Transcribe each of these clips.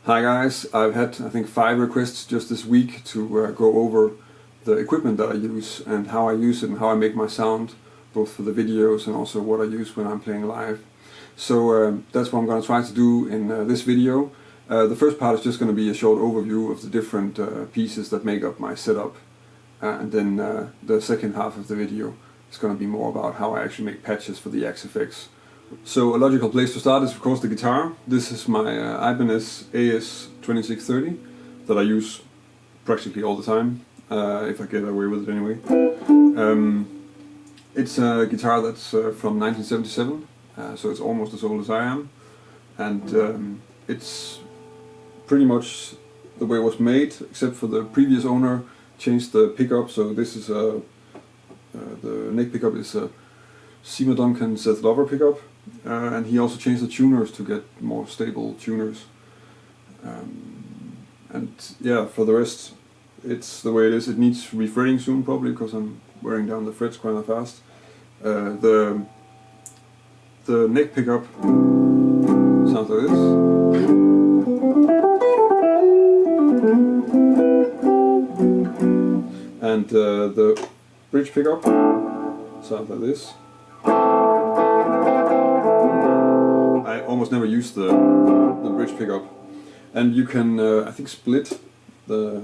Hi guys, I've had I think 5 requests just this week to go over the equipment that I use and how I use it and how I make my sound, both for the videos and also what I use when I'm playing live. So that's what I'm going to try to do in this video. The first part is just going to be a short overview of the different pieces that make up my setup, and then the second half of the video is going to be more about how I actually make patches for the AxeFX. So a logical place to start is of course the guitar. This is my Ibanez AS2630 that I use practically all the time, if I get away with it anyway. It's a guitar that's from 1977, so it's almost as old as I am, and it's pretty much the way it was made, except for the previous owner changed the pickup. So this is the neck pickup is a Seymour Duncan Seth Lover pickup. And he also changed the tuners to get more stable tuners. And yeah, for the rest, it's the way it is. It needs refretting soon probably, because I'm wearing down the frets quite fast. The neck pickup sounds like this. And the bridge pickup sounds like this. I almost never use the bridge pickup, and you can I think split the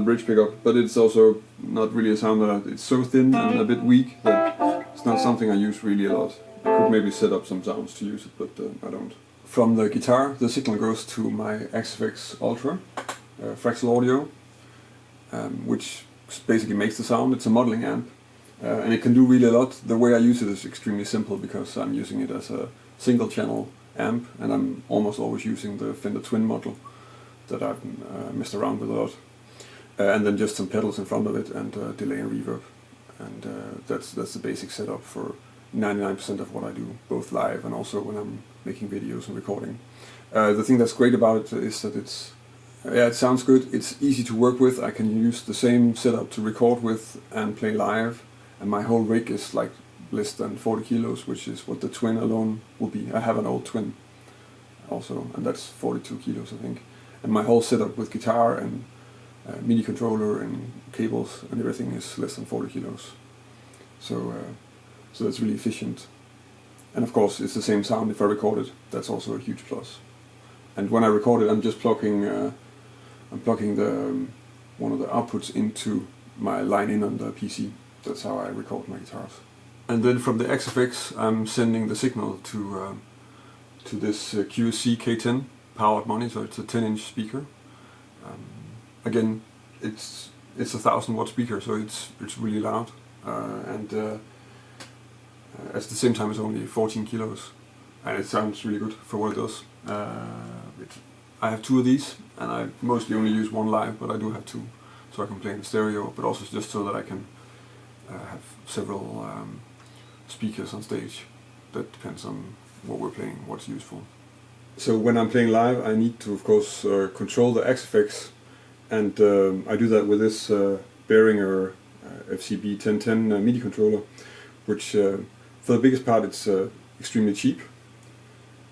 bridge pickup, but it's also not really a sound that it's so thin and a bit weak that it's not something I use really a lot. I could maybe set up some sounds to use it, but I don't. From the guitar, the signal goes to my AxeFX Ultra, Fractal Audio, which basically makes the sound. It's a modeling amp. And it can do really a lot. The way I use it is extremely simple, because I'm using it as a single channel amp, and I'm almost always using the Fender Twin model that I've messed around with a lot. And then just some pedals in front of it and delay and reverb. And that's the basic setup for 99% of what I do, both live and also when I'm making videos and recording. The thing that's great about it is that it sounds good, it's easy to work with. I can use the same setup to record with and play live. And my whole rig is like less than 40 kilos, which is what the Twin alone will be. I have an old Twin also, and that's 42 kilos I think. And my whole setup with guitar and MIDI controller and cables and everything is less than 40 kilos. So that's really efficient. And of course it's the same sound if I record it. That's also a huge plus. And when I record it, I'm just plugging the one of the outputs into my line-in on the PC. That's how I record my guitars. And then from the AxeFX, I'm sending the signal to this QSC K10 powered monitor. It's a 10-inch speaker. Again, it's a 1000 watt speaker, so it's really loud. And at the same time, it's only 14 kilos, and it sounds really good for what it does. I have 2 of these, and I mostly only use one live, but I do have 2, so I can play in stereo, but also just so that I can have several speakers on stage. That depends on what we're playing, what's useful. So when I'm playing live, I need to of course control the AxeFX, and I do that with this Behringer FCB1010 MIDI controller, which for the biggest part it's extremely cheap.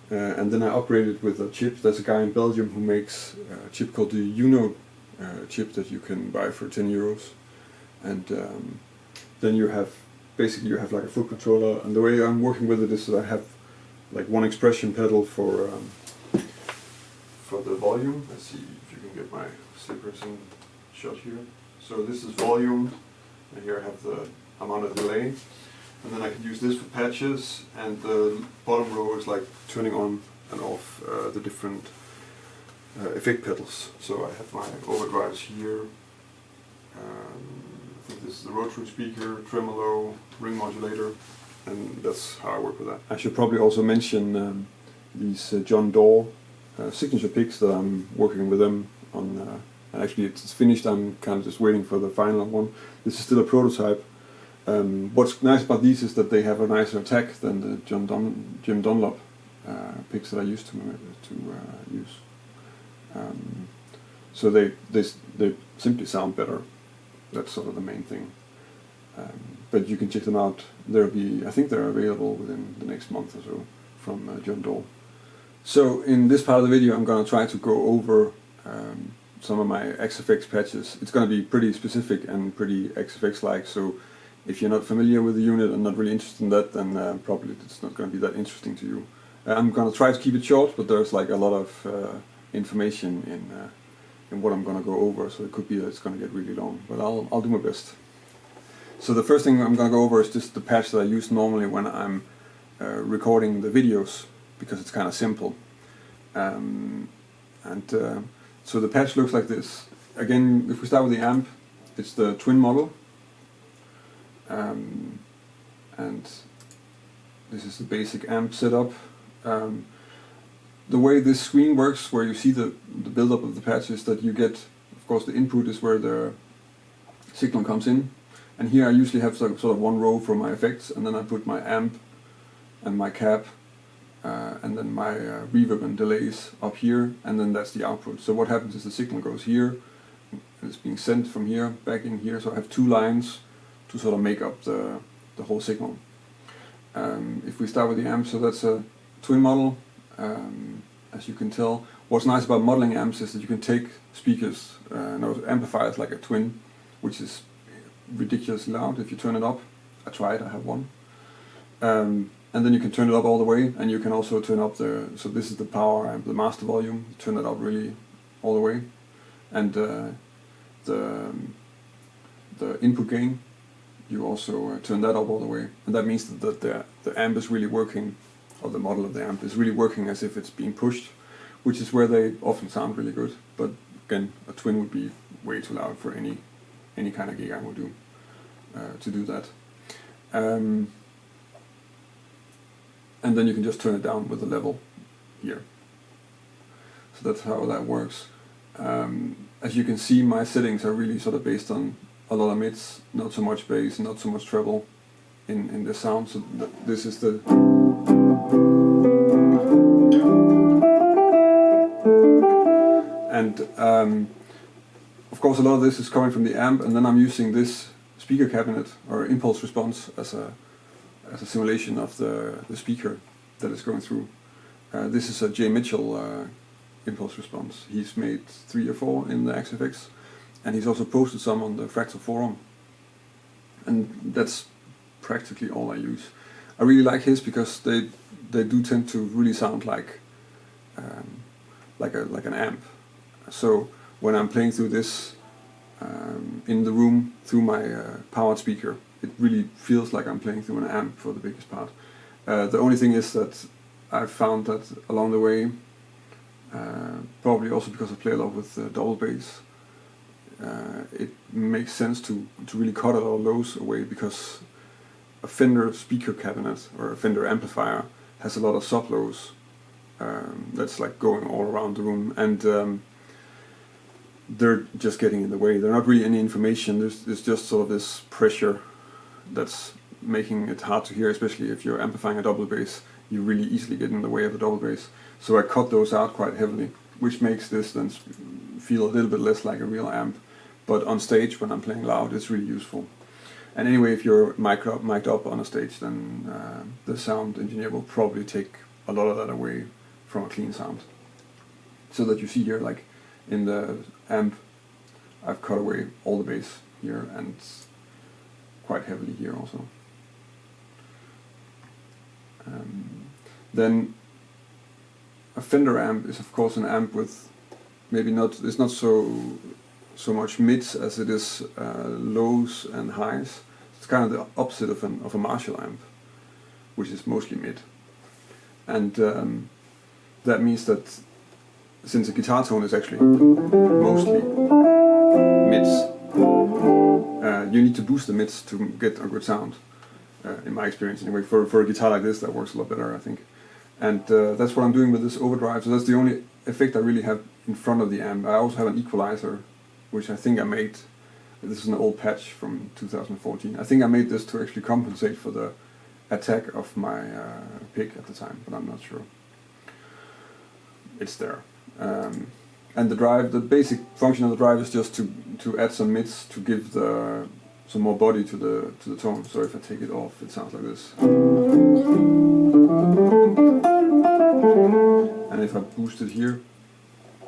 And then I upgraded it with a chip. There's a guy in Belgium who makes a chip called the UnoChip that you can buy for 10 euros. And then you have like a full controller, and the way I'm working with it is that I have like one expression pedal for the volume. Let's see if you can get my slippers in shot here. So this is volume, and here I have the amount of delay, and then I can use this for patches, and the bottom row is like turning on and off the different effect pedals. So I have my overdrives here. I think this is the rotary speaker, tremolo, ring modulator, and that's how I work with that. I should probably also mention these John Doerr signature picks that I'm working with them on. And actually it's finished, I'm kind of just waiting for the final one. This is still a prototype. What's nice about these is that they have a nicer attack than the Jim Dunlop picks that I used to use. So they simply sound better. That's sort of the main thing. but you can check them out. I think they're available within the next month or so from John Doe. So in this part of the video I'm going to try to go over some of my AxeFX patches. It's going to be pretty specific and pretty AxeFX-like, so if you're not familiar with the unit and not really interested in that, then probably it's not going to be that interesting to you. I'm going to try to keep it short, but there's like a lot of information in what I'm going to go over, so it could be that it's going to get really long, but I'll do my best. So the first thing I'm going to go over is just the patch that I use normally when I'm recording the videos, because it's kind of simple. So the patch looks like this. Again, if we start with the amp, it's the twin model, and this is the basic amp setup. The way this screen works, where you see the build-up of the patch, is that you get, of course, the input is where the signal comes in, and here I usually have sort of one row for my effects, and then I put my amp and my cap and then my reverb and delays up here, and then that's the output. So what happens is the signal goes here, and it's being sent from here back in here, so I have two lines to sort of make up the whole signal. If we start with the amp, so that's a twin model. As you can tell, what's nice about modeling amps is that you can take speakers, amplifiers like a twin, which is ridiculously loud if you turn it up. I tried, I have one. And then you can turn it up all the way, and you can also turn up so this is the power amp, the master volume, turn it up really all the way. And the input gain, you also turn that up all the way. And that means that the amp is really working, or the model of the amp is really working as if it's being pushed, which is where they often sound really good. But again, a twin would be way too loud for any kind of gig I would do to do that. And then you can just turn it down with the level here. So that's how that works. As you can see, my settings are really sort of based on a lot of mids, not so much bass, not so much treble in the sound. So this is the... And of course a lot of this is coming from the amp, and then I'm using this speaker cabinet or impulse response as a simulation of the speaker that is going through. This is a J. Mitchell impulse response. He's made 3 or 4 in the AxeFX, and he's also posted some on the Fractal forum. And that's practically all I use. I really like his because they do tend to really sound like an amp. So when I'm playing through this in the room through my powered speaker, it really feels like I'm playing through an amp for the biggest part. The only thing is that I've found that along the way, probably also because I play a lot with double bass, it makes sense to really cut a lot of lows away, because a Fender speaker cabinet or a Fender amplifier has a lot of sub lows that's like going all around the room, and they're just getting in the way. They're not really any information. There's just sort of this pressure that's making it hard to hear, especially if you're amplifying a double bass. You really easily get in the way of a double bass. So I cut those out quite heavily, which makes this then feel a little bit less like a real amp. But on stage, when I'm playing loud, it's really useful. And anyway, if you're mic'd up on a stage, then the sound engineer will probably take a lot of that away from a clean sound. So that you see here, like in the amp, I've cut away all the bass here and quite heavily here also. Then a Fender amp is of course an amp with maybe it's not so much mids as it is lows and highs. It's kind of the opposite of a Marshall amp, which is mostly mid. And that means that since a guitar tone is actually mostly mids, you need to boost the mids to get a good sound. In my experience anyway, for a guitar like this that works a lot better, I think. And that's what I'm doing with this overdrive. So that's the only effect I really have in front of the amp. I also have an equalizer, which I think I made. This is an old patch from 2014. I think I made this to actually compensate for the attack of my pick at the time, but I'm not sure. It's there. And the drive, the basic function of the drive is just to add some mids to give the some more body to the tone. So if I take it off, it sounds like this. And if I boost it here, it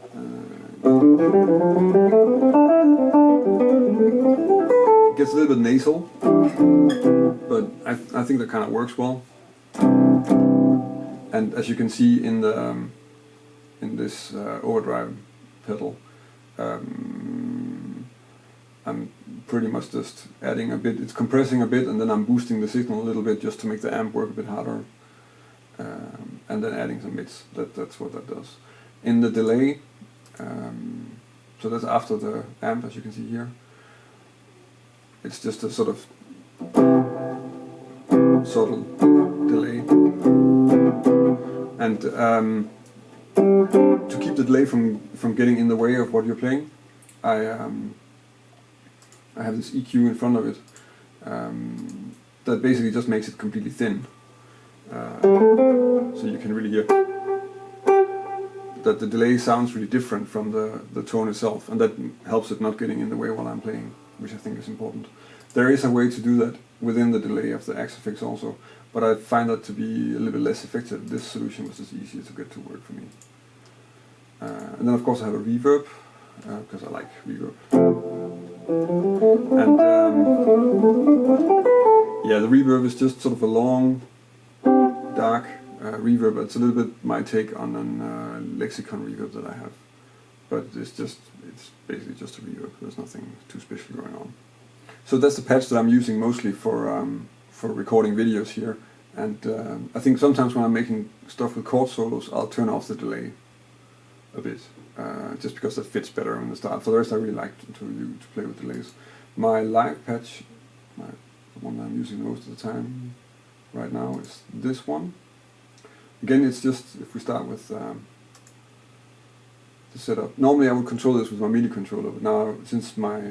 gets a little bit nasal, but I think that kind of works well. And as you can see in the in this overdrive pedal, I'm pretty much just adding a bit, it's compressing a bit, and then I'm boosting the signal a little bit just to make the amp work a bit harder, and then adding some mids. That's what that does. In the delay, so that's after the amp, as you can see here, it's just a sort of subtle delay. And to keep the delay from getting in the way of what you're playing, I have this EQ in front of it that basically just makes it completely thin. So you can really hear that the delay sounds really different from the tone itself, and that helps it not getting in the way while I'm playing, which I think is important. There is a way to do that within the delay of the AxeFX also, but I find that to be a little bit less effective. This solution was just easier to get to work for me. And then of course I have a reverb, because I like reverb. And yeah, the reverb is just sort of a long, dark reverb. It's a little bit my take on a lexicon reverb that I have. But it's basically just a reverb. There's nothing too special going on. So that's the patch that I'm using mostly for recording videos here. And I think sometimes when I'm making stuff with chord solos, I'll turn off the delay a bit, just because that fits better in the style. For the rest, I really like to play with delays. My live patch, the one that I'm using most of the time right now, is this one. Again, it's just, if we start with the setup. Normally I would control this with my MIDI controller, but now since my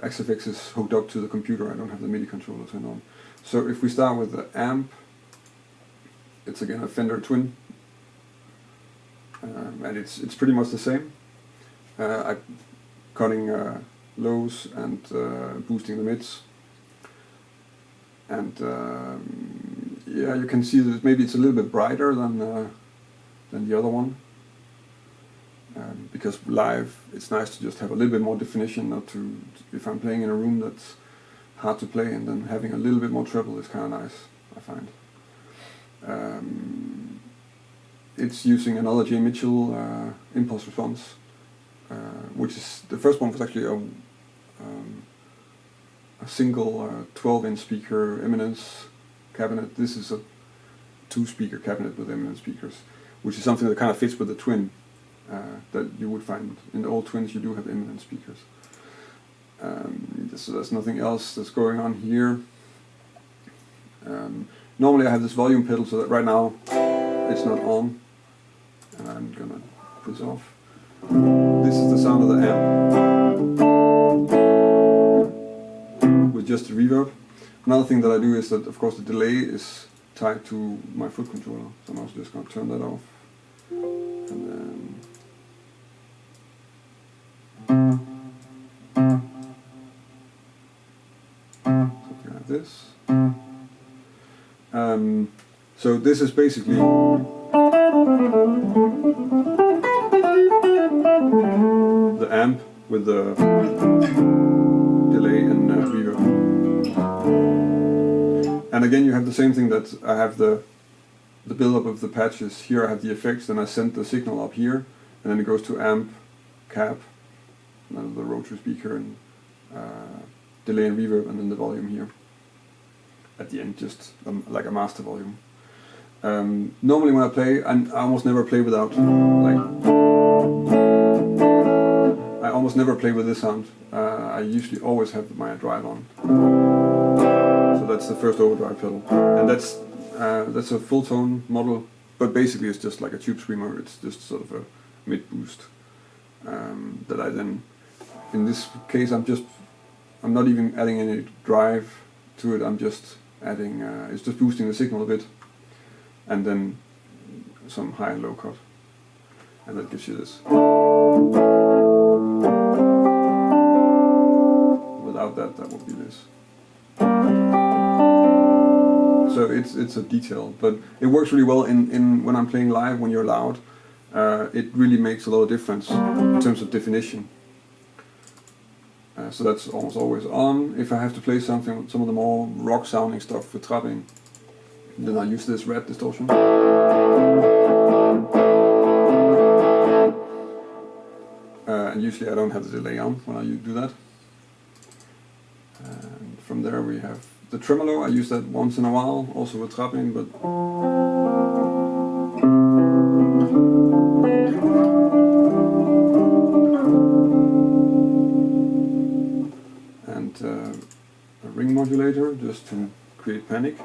AxeFX is hooked up to the computer, I don't have the MIDI controller turned on. So if we start with the amp, it's again a Fender Twin, and it's pretty much the same. I'm cutting lows and boosting the mids, and yeah, you can see that maybe it's a little bit brighter than the other one. Because live, it's nice to just have a little bit more definition, not to, if I'm playing in a room that's hard to play, and then having a little bit more treble is kind of nice, I find. It's using another J. Mitchell impulse response, which is, the first one was actually a single 12-inch speaker Eminence cabinet. This is a 2-speaker cabinet with Eminence speakers, which is something that kind of fits with the Twin. That you would find in the old Twins. You do have Eminence speakers. So there's nothing else that's going on here. Normally I have this volume pedal, so that right now it's not on, and I'm gonna put this off. This is the sound of the amp with just the reverb. Another thing that I do is that, of course, the delay is tied to my foot controller, so I'm also just gonna turn that off, and then something like this. So this is basically the amp with the delay and reverb. And again, you have the same thing, that I have the build-up of the patches. Here I have the effects, and I send the signal up here, and then it goes to amp, cap, and the rotary speaker, and delay and reverb, and then the volume here at the end, just like a master volume. Normally when I play, I almost never play without, I almost never play with this sound. I usually always have my drive on. So that's the first overdrive pedal, and that's a full tone model, but basically it's just like a tube screamer. It's just sort of a mid boost that I then, in this case, I'm not even adding any drive to it. I'm just adding, it's just boosting the signal a bit, and then some high and low cut, and that gives you this. Without that that would be this. So it's a detail, but it works really well in when I'm playing live, when you're loud. It really makes a lot of difference in terms of definition. So that's almost always on. If I have to play some of the more rock sounding stuff with trapping, then I use this red distortion. And usually I don't have the delay on when I do that. And from there we have the tremolo. I use that once in a while, also with trapping, but and a ring modulator just to create panic.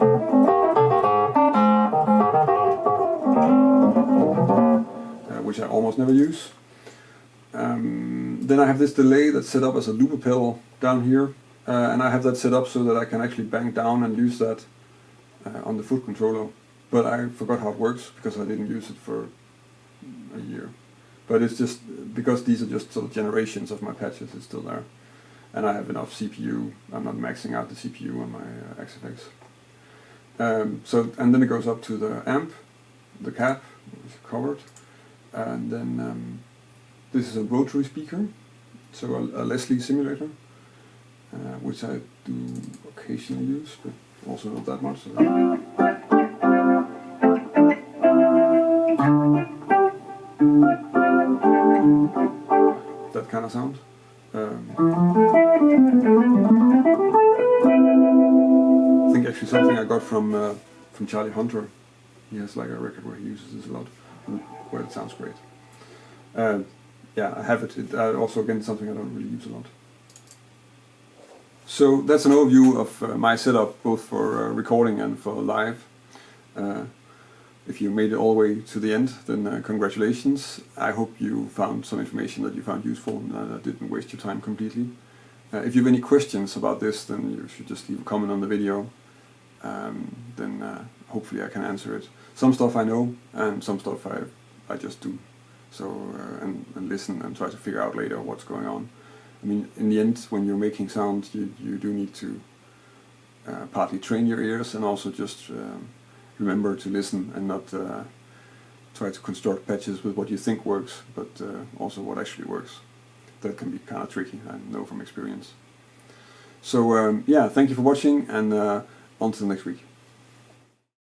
Which I almost never use. Then I have this delay that's set up as a looper pedal down here, and I have that set up so that I can actually bang down and use that on the foot controller. But I forgot how it works because I didn't use it for a year. But it's just because these are just sort of generations of my patches, it's still there. And I have enough CPU. I'm not maxing out the CPU on my AxeFX. And then it goes up to the amp, the cap, which is covered. And then this is a rotary speaker, so a Leslie simulator, which I do occasionally use, but also not that much. So that kind of sound. I think actually something I got from Charlie Hunter. He has like a record where he uses this a lot, where it sounds great. Yeah, I have it. Also, again, something I don't really use a lot. So that's an overview of my setup, both for recording and for live. If you made it all the way to the end, then congratulations. I hope you found some information that you found useful and that didn't waste your time completely. If you have any questions about this, then you should just leave a comment on the video. Then hopefully I can answer it. Some stuff I know, and some stuff I just do. So and listen and try to figure out later what's going on. I mean, in the end, when you're making sound, you do need to partly train your ears and also just remember to listen and not try to construct patches with what you think works, but also what actually works. That can be kind of tricky, I know from experience. So yeah, thank you for watching, and until next week.